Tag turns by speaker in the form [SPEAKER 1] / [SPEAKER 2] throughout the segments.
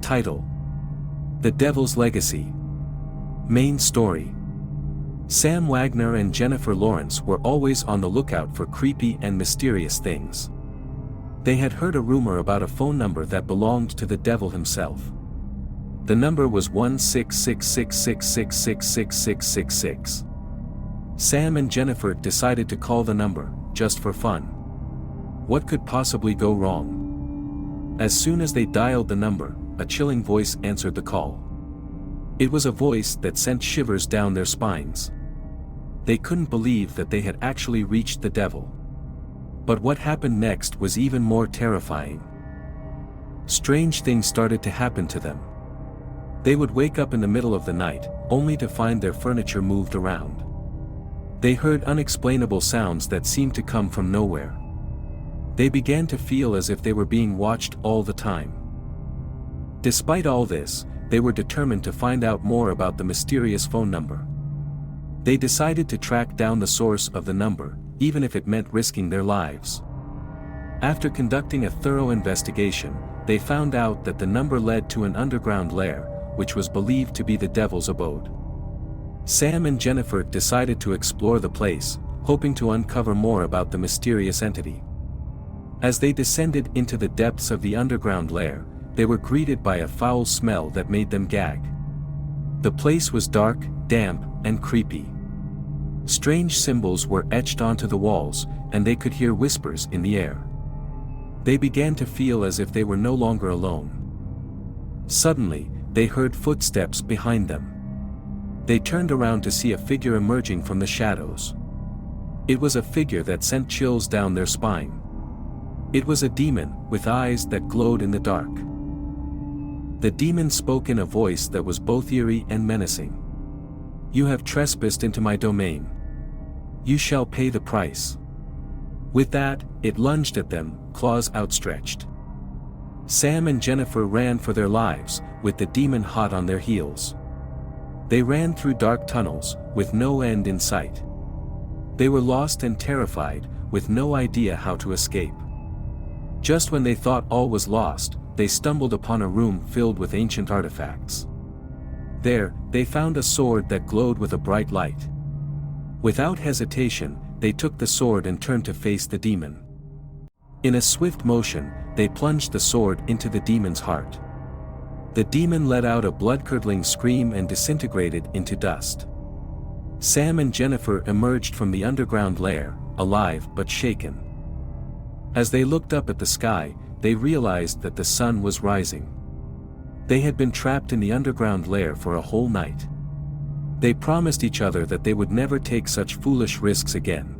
[SPEAKER 1] Title: The Devil's Legacy. Main story: Sam Wagner and Jennifer Lawrence were always on the lookout for creepy and mysterious things. They had heard a rumor about a phone number that belonged to the devil himself. The number was 1-66666666666. Sam and Jennifer decided to call the number, just for fun. What could possibly go wrong? As soon as they dialed the number, a chilling voice answered the call. It was a voice that sent shivers down their spines. They couldn't believe that they had actually reached the devil. But what happened next was even more terrifying. Strange things started to happen to them. They would wake up in the middle of the night, only to find their furniture moved around. They heard unexplainable sounds that seemed to come from nowhere. They began to feel as if they were being watched all the time. Despite all this, they were determined to find out more about the mysterious phone number. They decided to track down the source of the number, even if it meant risking their lives. After conducting a thorough investigation, they found out that the number led to an underground lair, which was believed to be the devil's abode. Sam and Jennifer decided to explore the place, hoping to uncover more about the mysterious entity. As they descended into the depths of the underground lair, they were greeted by a foul smell that made them gag. The place was dark, damp, and creepy. Strange symbols were etched onto the walls, and they could hear whispers in the air. They began to feel as if they were no longer alone. Suddenly, they heard footsteps behind them. They turned around to see a figure emerging from the shadows. It was a figure that sent chills down their spine. It was a demon, with eyes that glowed in the dark. The demon spoke in a voice that was both eerie and menacing. "You have trespassed into my domain. You shall pay the price." With that, it lunged at them, claws outstretched. Sam and Jennifer ran for their lives, with the demon hot on their heels. They ran through dark tunnels, with no end in sight. They were lost and terrified, with no idea how to escape. Just when they thought all was lost, they stumbled upon a room filled with ancient artifacts. There, they found a sword that glowed with a bright light. Without hesitation, they took the sword and turned to face the demon. In a swift motion, they plunged the sword into the demon's heart. The demon let out a blood-curdling scream and disintegrated into dust. Sam and Jennifer emerged from the underground lair, alive but shaken. As they looked up at the sky, they realized that the sun was rising. They had been trapped in the underground lair for a whole night. They promised each other that they would never take such foolish risks again.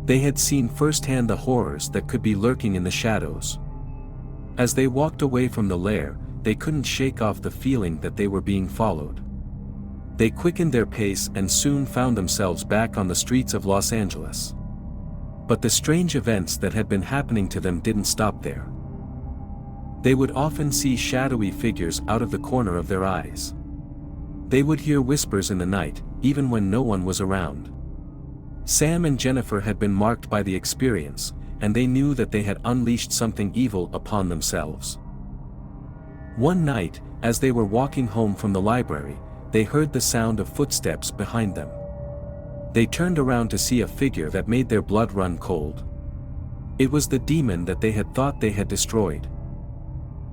[SPEAKER 1] They had seen firsthand the horrors that could be lurking in the shadows. As they walked away from the lair, they couldn't shake off the feeling that they were being followed. They quickened their pace and soon found themselves back on the streets of Los Angeles. But the strange events that had been happening to them didn't stop there. They would often see shadowy figures out of the corner of their eyes. They would hear whispers in the night, even when no one was around. Sam and Jennifer had been marked by the experience, and they knew that they had unleashed something evil upon themselves. One night, as they were walking home from the library, they heard the sound of footsteps behind them. They turned around to see a figure that made their blood run cold. It was the demon that they had thought they had destroyed.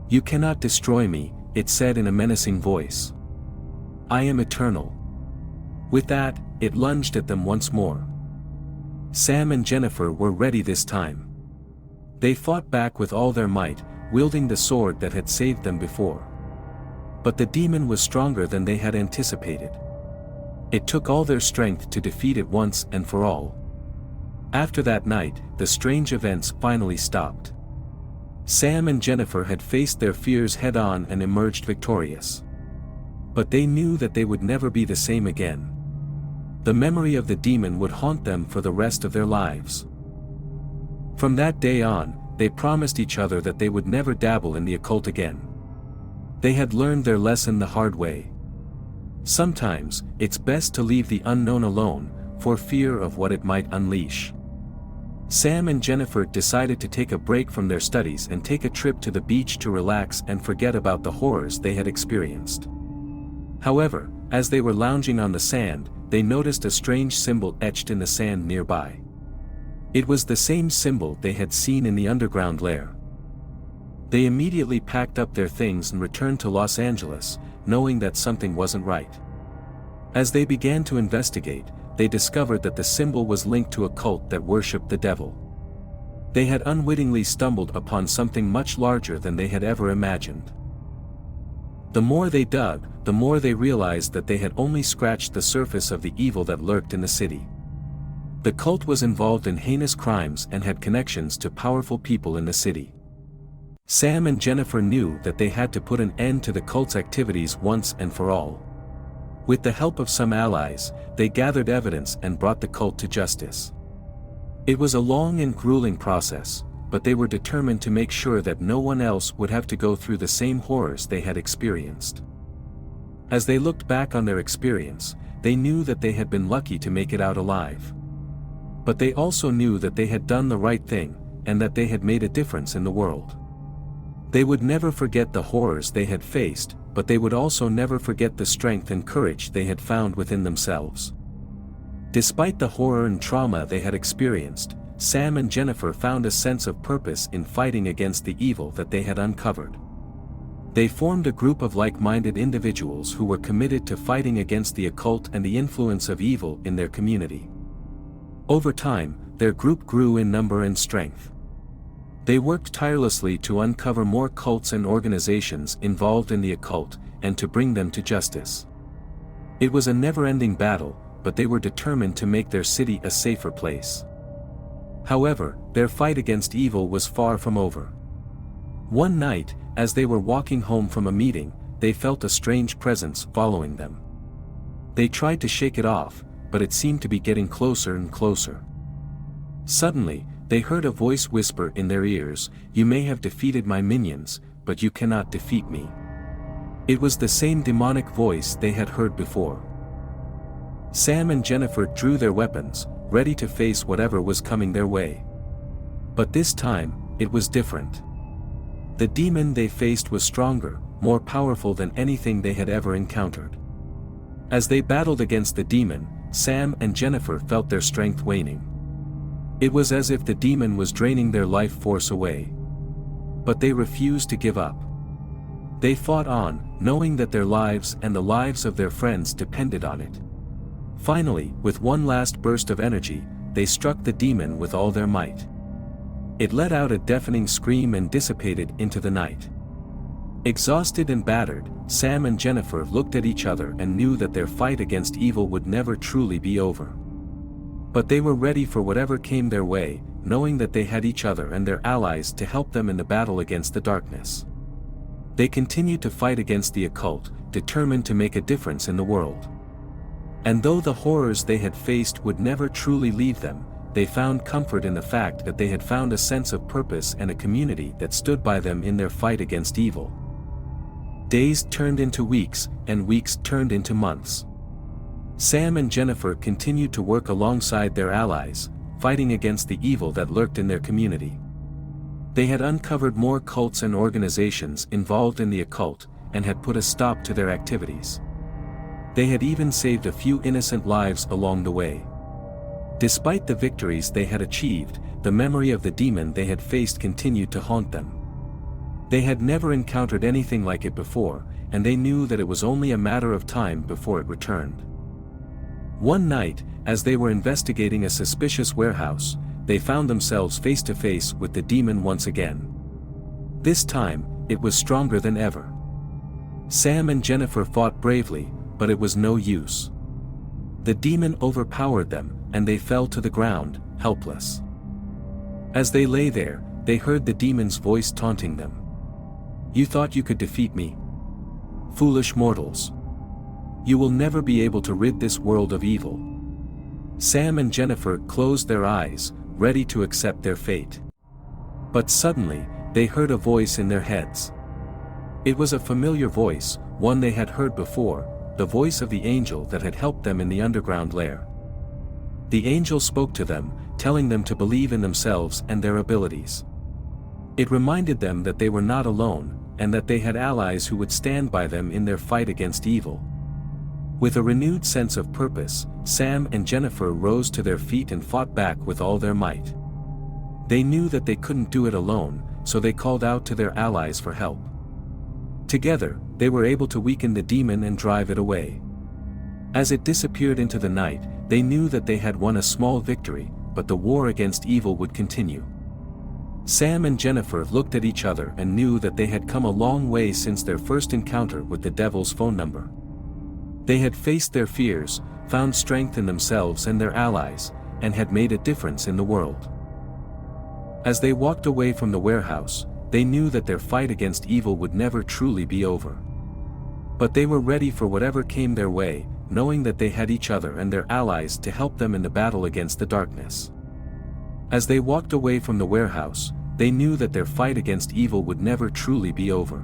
[SPEAKER 1] "You cannot destroy me," it said in a menacing voice. "I am eternal." With that, it lunged at them once more. Sam and Jennifer were ready this time. They fought back with all their might, wielding the sword that had saved them before. But the demon was stronger than they had anticipated. It took all their strength to defeat it once and for all. After that night, the strange events finally stopped. Sam and Jennifer had faced their fears head-on and emerged victorious. But they knew that they would never be the same again. The memory of the demon would haunt them for the rest of their lives. From that day on, they promised each other that they would never dabble in the occult again. They had learned their lesson the hard way. Sometimes, it's best to leave the unknown alone, for fear of what it might unleash. Sam and Jennifer decided to take a break from their studies and take a trip to the beach to relax and forget about the horrors they had experienced. However, as they were lounging on the sand, they noticed a strange symbol etched in the sand nearby. It was the same symbol they had seen in the underground lair. They immediately packed up their things and returned to Los Angeles, knowing that something wasn't right. As they began to investigate, they discovered that the symbol was linked to a cult that worshipped the devil. They had unwittingly stumbled upon something much larger than they had ever imagined. The more they dug, the more they realized that they had only scratched the surface of the evil that lurked in the city. The cult was involved in heinous crimes and had connections to powerful people in the city. Sam and Jennifer knew that they had to put an end to the cult's activities once and for all. With the help of some allies, they gathered evidence and brought the cult to justice. It was a long and grueling process, but they were determined to make sure that no one else would have to go through the same horrors they had experienced. As they looked back on their experience, they knew that they had been lucky to make it out alive. But they also knew that they had done the right thing, and that they had made a difference in the world. They would never forget the horrors they had faced, but they would also never forget the strength and courage they had found within themselves. Despite the horror and trauma they had experienced, Sam and Jennifer found a sense of purpose in fighting against the evil that they had uncovered. They formed a group of like-minded individuals who were committed to fighting against the occult and the influence of evil in their community. Over time, their group grew in number and strength. They worked tirelessly to uncover more cults and organizations involved in the occult, and to bring them to justice. It was a never-ending battle, but they were determined to make their city a safer place. However, their fight against evil was far from over. One night, as they were walking home from a meeting, they felt a strange presence following them. They tried to shake it off, but it seemed to be getting closer and closer. Suddenly, they heard a voice whisper in their ears, "You may have defeated my minions, but you cannot defeat me." It was the same demonic voice they had heard before. Sam and Jennifer drew their weapons, ready to face whatever was coming their way. But this time, it was different. The demon they faced was stronger, more powerful than anything they had ever encountered. As they battled against the demon, Sam and Jennifer felt their strength waning. It was as if the demon was draining their life force away. But they refused to give up. They fought on, knowing that their lives and the lives of their friends depended on it. Finally, with one last burst of energy, they struck the demon with all their might. It let out a deafening scream and dissipated into the night. Exhausted and battered, Sam and Jennifer looked at each other and knew that their fight against evil would never truly be over. But they were ready for whatever came their way, knowing that they had each other and their allies to help them in the battle against the darkness. They continued to fight against the occult, determined to make a difference in the world. And though the horrors they had faced would never truly leave them, they found comfort in the fact that they had found a sense of purpose and a community that stood by them in their fight against evil. Days turned into weeks, and weeks turned into months. Sam and Jennifer continued to work alongside their allies, fighting against the evil that lurked in their community. They had uncovered more cults and organizations involved in the occult, and had put a stop to their activities. They had even saved a few innocent lives along the way. Despite the victories they had achieved, the memory of the demon they had faced continued to haunt them. They had never encountered anything like it before, and they knew that it was only a matter of time before it returned. One night, as they were investigating a suspicious warehouse, they found themselves face to face with the demon once again. This time, it was stronger than ever. Sam and Jennifer fought bravely, but it was no use. The demon overpowered them, and they fell to the ground, helpless. As they lay there, they heard the demon's voice taunting them. "You thought you could defeat me? Foolish mortals. You will never be able to rid this world of evil." Sam and Jennifer closed their eyes, ready to accept their fate. But suddenly, they heard a voice in their heads. It was a familiar voice, one they had heard before, the voice of the angel that had helped them in the underground lair. The angel spoke to them, telling them to believe in themselves and their abilities. It reminded them that they were not alone, and that they had allies who would stand by them in their fight against evil. With a renewed sense of purpose, Sam and Jennifer rose to their feet and fought back with all their might. They knew that they couldn't do it alone, so they called out to their allies for help. Together, they were able to weaken the demon and drive it away. As it disappeared into the night, they knew that they had won a small victory, but the war against evil would continue. Sam and Jennifer looked at each other and knew that they had come a long way since their first encounter with the devil's phone number. They had faced their fears, found strength in themselves and their allies, and had made a difference in the world. As they walked away from the warehouse, they knew that their fight against evil would never truly be over. But they were ready for whatever came their way, knowing that they had each other and their allies to help them in the battle against the darkness. As they walked away from the warehouse, they knew that their fight against evil would never truly be over.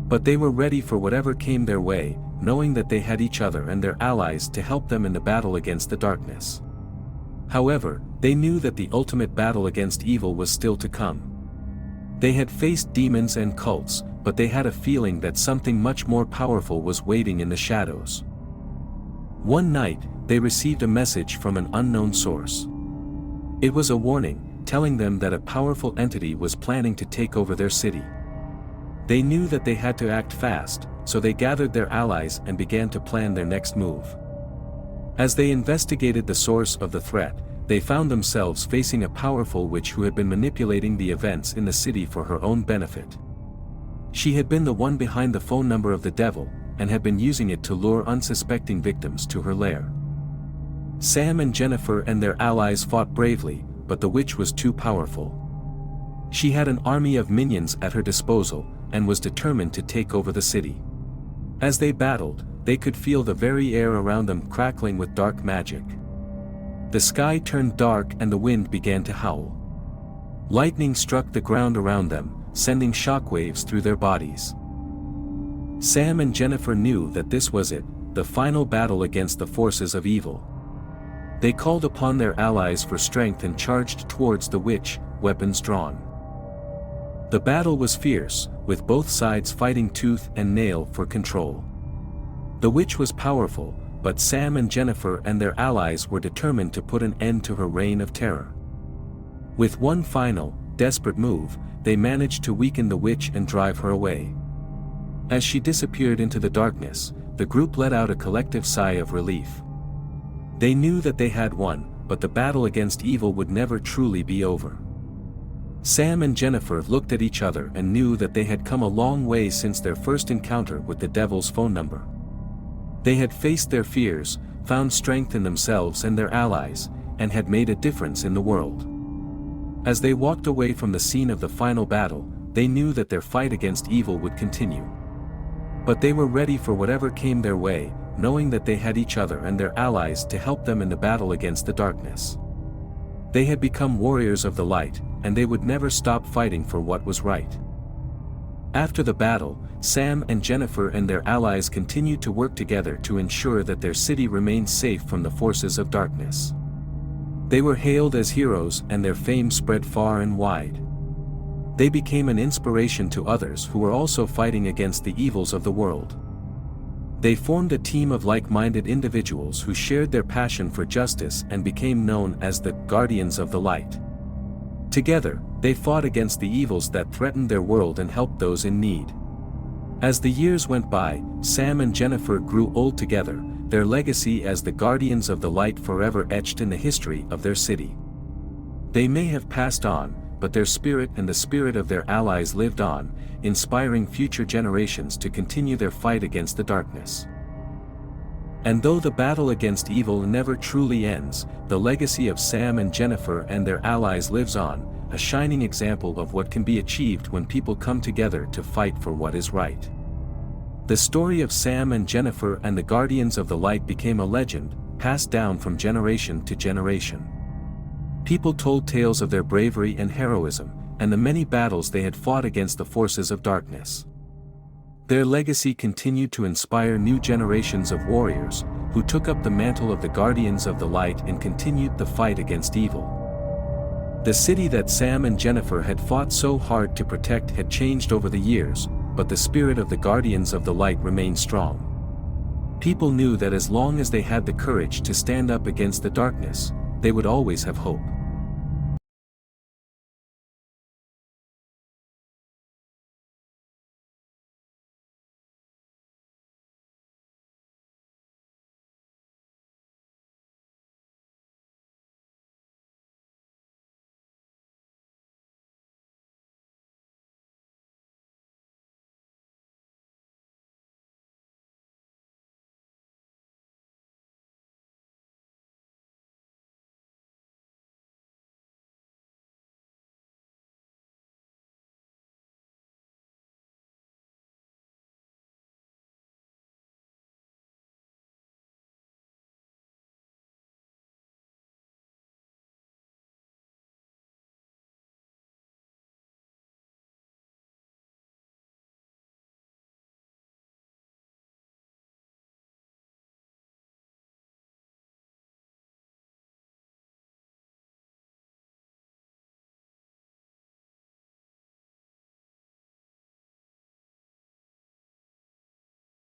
[SPEAKER 1] But they were ready for whatever came their way, knowing that they had each other and their allies to help them in the battle against the darkness. However, they knew that the ultimate battle against evil was still to come. They had faced demons and cults, but they had a feeling that something much more powerful was waiting in the shadows. One night, they received a message from an unknown source. It was a warning, telling them that a powerful entity was planning to take over their city. They knew that they had to act fast, so they gathered their allies and began to plan their next move. As they investigated the source of the threat, they found themselves facing a powerful witch who had been manipulating the events in the city for her own benefit. She had been the one behind the phone number of the devil, and had been using it to lure unsuspecting victims to her lair. Sam and Jennifer and their allies fought bravely, but the witch was too powerful. She had an army of minions at her disposal, and was determined to take over the city. As they battled, they could feel the very air around them crackling with dark magic. The sky turned dark and the wind began to howl. Lightning struck the ground around them, sending shockwaves through their bodies. Sam and Jennifer knew that this was it, the final battle against the forces of evil. They called upon their allies for strength and charged towards the witch, weapons drawn. The battle was fierce, with both sides fighting tooth and nail for control. The witch was powerful, but Sam and Jennifer and their allies were determined to put an end to her reign of terror. With one final, desperate move, they managed to weaken the witch and drive her away. As she disappeared into the darkness, the group let out a collective sigh of relief. They knew that they had won, but the battle against evil would never truly be over. Sam and Jennifer looked at each other and knew that they had come a long way since their first encounter with the devil's phone number. They had faced their fears, found strength in themselves and their allies, and had made a difference in the world. As they walked away from the scene of the final battle, they knew that their fight against evil would continue. But they were ready for whatever came their way, knowing that they had each other and their allies to help them in the battle against the darkness. They had become warriors of the light, and they would never stop fighting for what was right. After the battle, Sam and Jennifer and their allies continued to work together to ensure that their city remained safe from the forces of darkness. They were hailed as heroes and their fame spread far and wide. They became an inspiration to others who were also fighting against the evils of the world. They formed a team of like-minded individuals who shared their passion for justice and became known as the Guardians of the Light. Together, they fought against the evils that threatened their world and helped those in need. As the years went by, Sam and Jennifer grew old together, their legacy as the Guardians of the Light forever etched in the history of their city. They may have passed on, but their spirit and the spirit of their allies lived on, inspiring future generations to continue their fight against the darkness. And though the battle against evil never truly ends, the legacy of Sam and Jennifer and their allies lives on, a shining example of what can be achieved when people come together to fight for what is right. The story of Sam and Jennifer and the Guardians of the Light became a legend, passed down from generation to generation. People told tales of their bravery and heroism, and the many battles they had fought against the forces of darkness. Their legacy continued to inspire new generations of warriors, who took up the mantle of the Guardians of the Light and continued the fight against evil. The city that Sam and Jennifer had fought so hard to protect had changed over the years, but the spirit of the Guardians of the Light remained strong. People knew that as long as they had the courage to stand up against the darkness, they would always have hope.